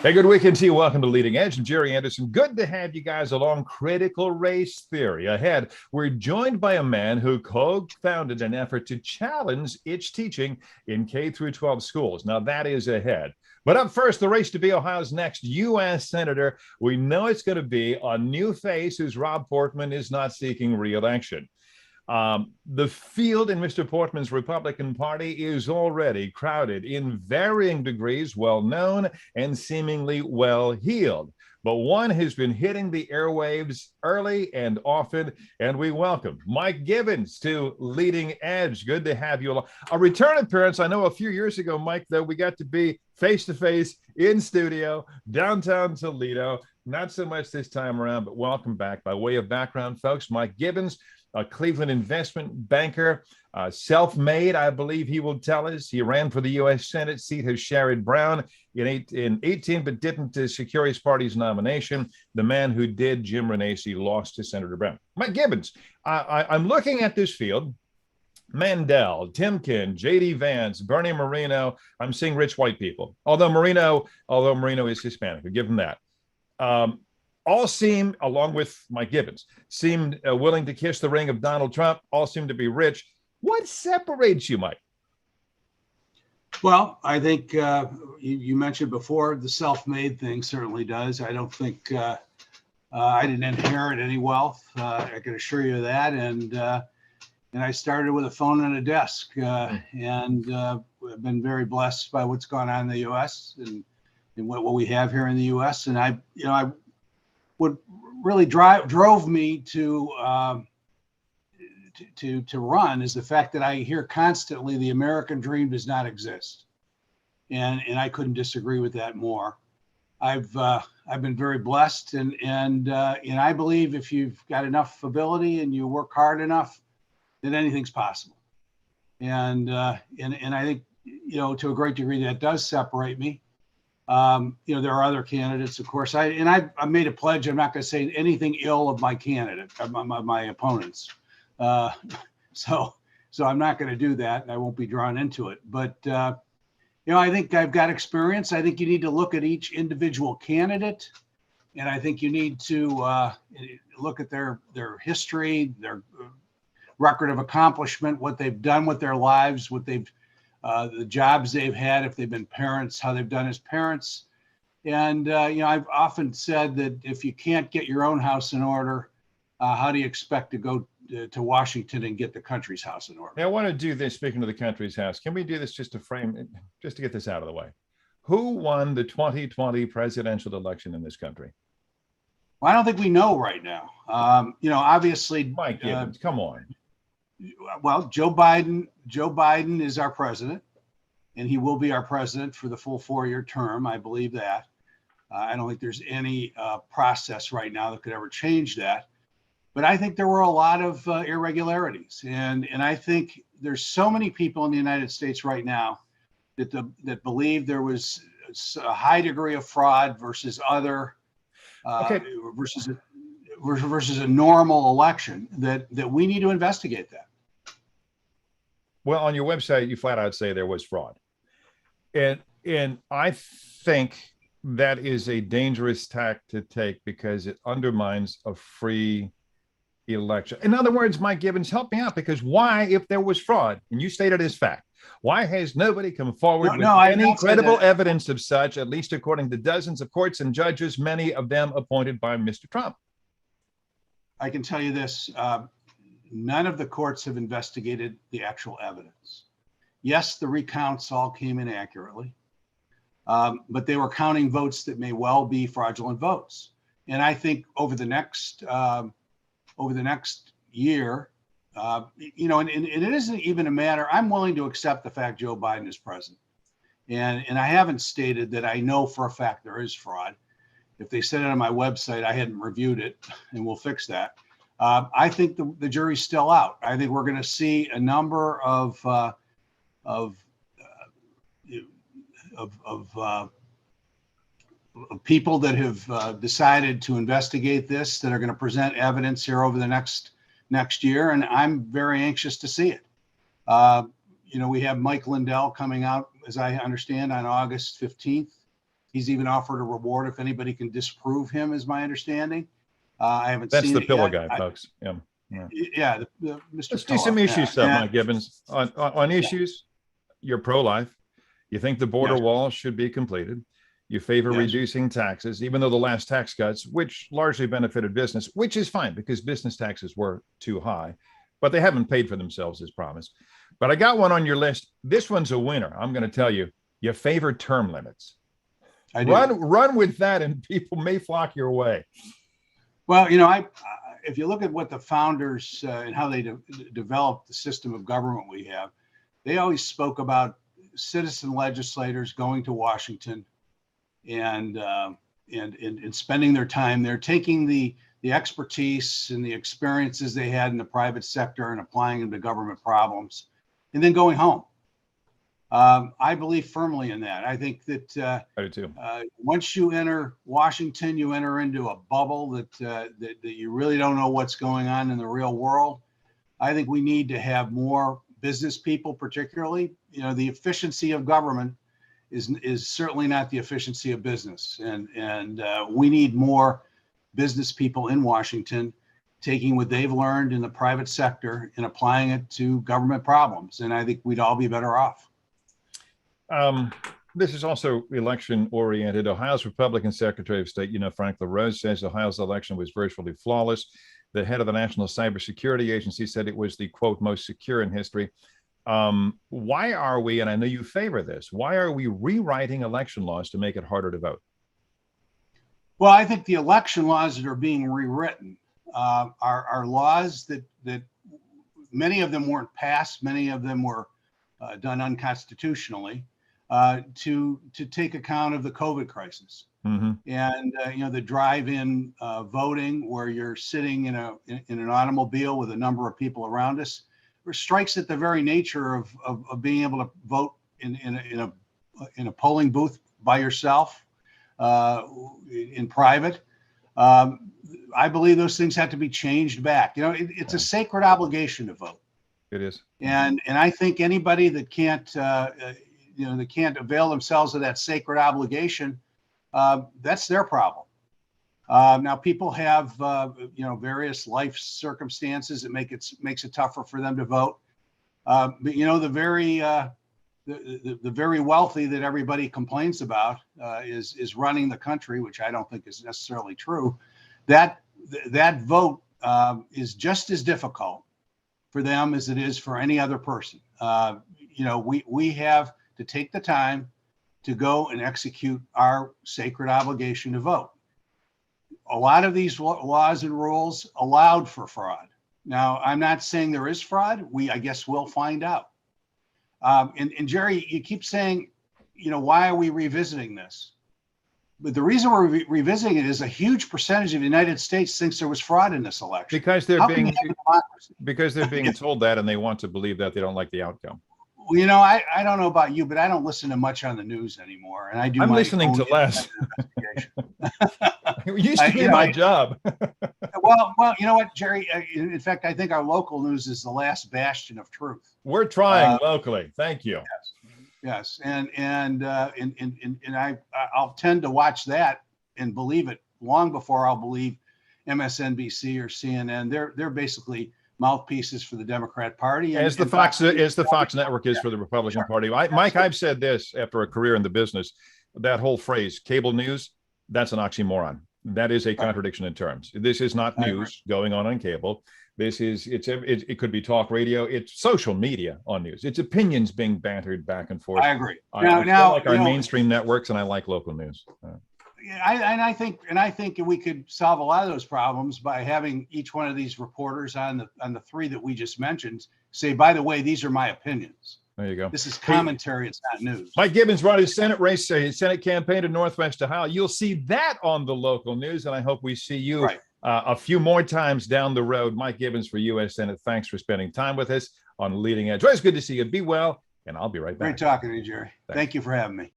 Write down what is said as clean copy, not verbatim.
Hey, good weekend to you. Welcome to Leading Edge. I'm Jerry Anderson. Good to have you guys along. Critical race theory ahead. We're joined by a man who co-founded an effort to challenge its teaching in K through 12 schools. Now that is ahead. But up first, the race to be Ohio's next U.S. Senator. We know it's going to be a new face whose Rob Portman is not seeking re-election. The field in Mr. Portman's Republican Party is already crowded, in varying degrees well-known and seemingly well-heeled. But one has been hitting the airwaves early and often, and we welcome Mike Gibbons to Leading Edge. Good to have you along. A return appearance. I know a few years ago, Mike, though, we got to be face-to-face in studio, downtown Toledo. Not so much this time around, but welcome back. By way of background, folks, Mike Gibbons, a Cleveland investment banker, self-made, I believe he will tell us. He ran for the U.S. Senate seat, has Sherrod Brown in 18, but didn't secure his party's nomination. The man who did, Jim Renacci, lost to Senator Brown. Mike Gibbons, I'm looking at this field. Mandel, Timken, J.D. Vance, Bernie Moreno. I'm seeing rich white people. Although Moreno is Hispanic, we give him that. All seem, along with Mike Gibbons, seemed willing to kiss the ring of Donald Trump. All seem to be rich. What separates you, Mike? Well, I think you mentioned before the self-made thing certainly does. I don't think I didn't inherit any wealth. I can assure you that. And I started with a phone and a desk, and I've been very blessed by what's gone on in the U.S. and what we have here in the U.S. And I what really drove me to run is the fact that I hear constantly the American dream does not exist, and I couldn't disagree with that more. I've been very blessed, and I believe if you've got enough ability and you work hard enough, then anything's possible. And I think to a great degree that does separate me. There are other candidates, of course. I made a pledge. I'm not going to say anything ill of my candidate, of my opponents. So I'm not going to do that, and I won't be drawn into it. But I think I've got experience. I think you need to look at each individual candidate, and I think you need to look at their history, their record of accomplishment, what they've done with their lives, what they've the jobs they've had, if they've been parents, how they've done as parents. And, I've often said that if you can't get your own house in order, how do you expect to go to Washington and get the country's house in order? Now, I want to do this, speaking of the country's house. Can we do this just to get this out of the way? Who won the 2020 presidential election in this country? Well, I don't think we know right now. Obviously, Mike Gibbons, come on. Well, Joe Biden is our president, and he will be our president for the full 4-year term. I believe that. I don't think there's any process right now that could ever change that. But I think there were a lot of irregularities, and I think there's so many people in the United States right now that believe there was a high degree of fraud versus other versus a normal election that we need to investigate that. Well, on your website, you flat out say there was fraud. And I think that is a dangerous tack to take because it undermines a free election. In other words, Mike Gibbons, help me out, because why, if there was fraud, and you stated as fact, why has nobody come forward with any credible evidence of such, at least according to dozens of courts and judges, many of them appointed by Mr. Trump? I can tell you this, none of the courts have investigated the actual evidence. Yes, the recounts all came in accurately, but they were counting votes that may well be fraudulent votes. And I think over the next year, and it isn't even a matter, I'm willing to accept the fact Joe Biden is president. And I haven't stated that I know for a fact there is fraud. If they said it on my website, I hadn't reviewed it, and we'll fix that. I think the jury's still out. I think we're going to see a number of people that have decided to investigate this, that are going to present evidence here over the next year, and I'm very anxious to see it. We have Mike Lindell coming out, as I understand, on August 15th. He's even offered a reward if anybody can disprove him, is my understanding. I haven't That's seen the it pillow yet. guy, folks. Yeah. Yeah, Mr. Let's do some Pillow. issue stuff, Mike Gibbons. On issues, you're pro-life. You think the border wall should be completed. You favor reducing taxes, even though the last tax cuts, which largely benefited business, which is fine because business taxes were too high, but they haven't paid for themselves as promised. But I got one on your list. This one's a winner. I'm going to tell you, you favor term limits. I do. Run with that, and people may flock your way. Well, if you look at what the founders and how they developed the system of government we have, they always spoke about citizen legislators going to Washington and spending their time there, taking the expertise and the experiences they had in the private sector and applying them to government problems, and then going home. I believe firmly in that. I think that I do too. Once you enter Washington, you enter into a bubble that you really don't know what's going on in the real world. I think we need to have more business people, particularly. The efficiency of government is certainly not the efficiency of business, and we need more business people in Washington taking what they've learned in the private sector and applying it to government problems. And I think we'd all be better off. This is also election oriented. Ohio's Republican Secretary of State, Frank LaRose, says Ohio's election was virtually flawless. The head of the National Cybersecurity Agency said it was the, quote, most secure in history. Why are we, and I know you favor this, why are we rewriting election laws to make it harder to vote? Well, I think the election laws that are being rewritten are laws that many of them weren't passed, many of them were done unconstitutionally to take account of the COVID crisis. Mm-hmm. And the drive-in voting, where you're sitting in an automobile with a number of people around us, strikes at the very nature of being able to vote in a polling booth by yourself in private. I believe those things have to be changed back. It's a sacred obligation to vote. It is. And I think anybody that can't avail themselves of that sacred obligation, that's their problem. Now, people have various life circumstances that makes it tougher for them to vote. But the very wealthy that everybody complains about is running the country, which I don't think is necessarily true. That vote is just as difficult for them as it is for any other person. We have to take the time to go and execute our sacred obligation to vote. A lot of these laws and rules allowed for fraud. Now, I'm not saying there is fraud. I guess we'll find out. And Jerry, you keep saying, why are we revisiting this? But the reason we're revisiting it is a huge percentage of the United States thinks there was fraud in this election. Because they're being told that, and they want to believe that. They don't like the outcome. Well, I don't know about you, but I don't listen to much on the news anymore, and I'm listening to less. It used to be my job. Well, you know what, Jerry? In fact, I think our local news is the last bastion of truth. We're trying locally. Thank you. Yes, and I'll tend to watch that and believe it long before I'll believe MSNBC or CNN. They're basically mouthpieces for the Democrat Party, as the Fox Network is for the Republican Party. Mike, I've said this after a career in the business: that whole phrase, cable news, that's an oxymoron. That is a contradiction in terms. This is not news going on cable. This is it could be talk radio. It's social media on news. It's opinions being bantered back and forth. I agree. I like our mainstream networks, and I like local news. I think we could solve a lot of those problems by having each one of these reporters on the three that we just mentioned say, by the way, these are my opinions. There you go. This is commentary. It's not news. Mike Gibbons brought his Senate race, his Senate campaign to Northwest Ohio. You'll see that on the local news, and I hope we see you a few more times down the road. Mike Gibbons for U.S. Senate. Thanks for spending time with us on Leading Edge. Always good to see you. Be well, and I'll be right back. Great talking to you, Jerry. Thank you for having me.